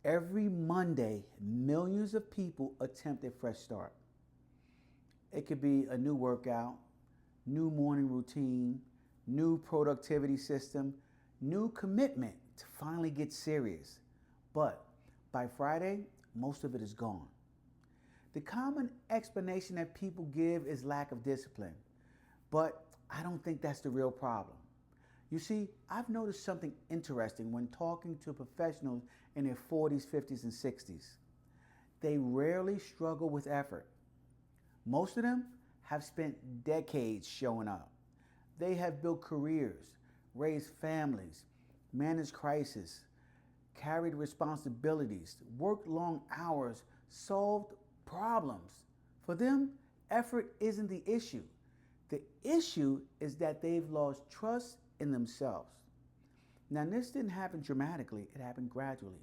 Every Monday, millions of people attempt a fresh start. It could be a new workout, new morning routine, new productivity system, new commitment to finally get serious. But by Friday, most of it is gone. The common explanation that people give is lack of discipline, but I don't think that's the real problem. You see, I've noticed something interesting when talking to professionals in their 40s, 50s, and 60s. They rarely struggle with effort. Most of them have spent decades showing up. They have built careers, raised families, managed crises, carried responsibilities, worked long hours, solved problems. For them, effort isn't the issue. The issue is that they've lost trust in themselves. Now, this didn't happen dramatically, it happened gradually.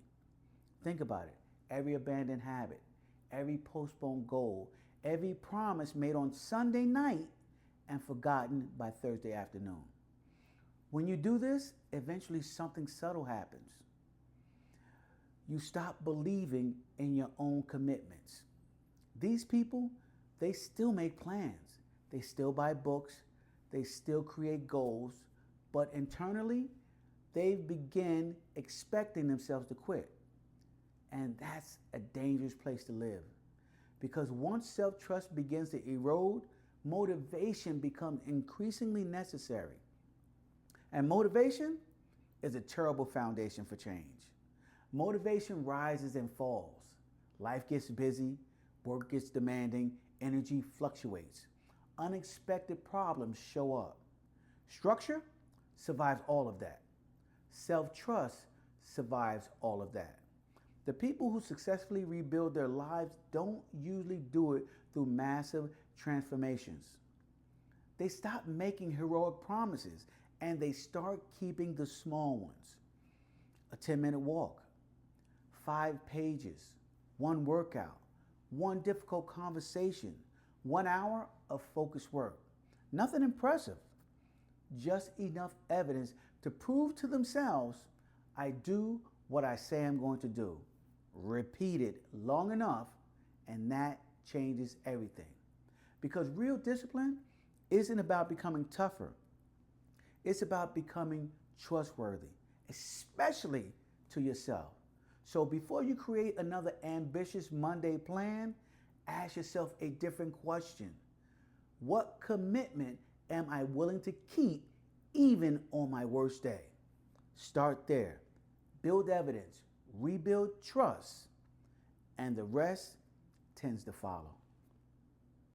Think about it. Every abandoned habit, every postponed goal, every promise made on Sunday night and forgotten by Thursday afternoon. When you do this, eventually something subtle happens. You stop believing in your own commitments. These people, they still make plans. They still buy books. They still create goals. But internally, they begin expecting themselves to quit. And that's a dangerous place to live. Because once self-trust begins to erode, motivation becomes increasingly necessary. And motivation is a terrible foundation for change. Motivation rises and falls. Life gets busy, work gets demanding, energy fluctuates. Unexpected problems show up. Structure survives all of that. Self-trust survives all of that. The people who successfully rebuild their lives don't usually do it through massive transformations. They stop making heroic promises and they start keeping the small ones. A 10-minute walk, 5 pages, one workout, one difficult conversation, 1 hour of focused work. Nothing impressive, just enough evidence to prove to themselves, I do what I say I'm going to do. Repeat it long enough, and that changes everything. Because real discipline isn't about becoming tougher. It's about becoming trustworthy, especially to yourself. So before you create another ambitious Monday plan, ask yourself a different question. What commitment am I willing to keep even on my worst day? Start there. Build evidence, rebuild trust, and the rest tends to follow.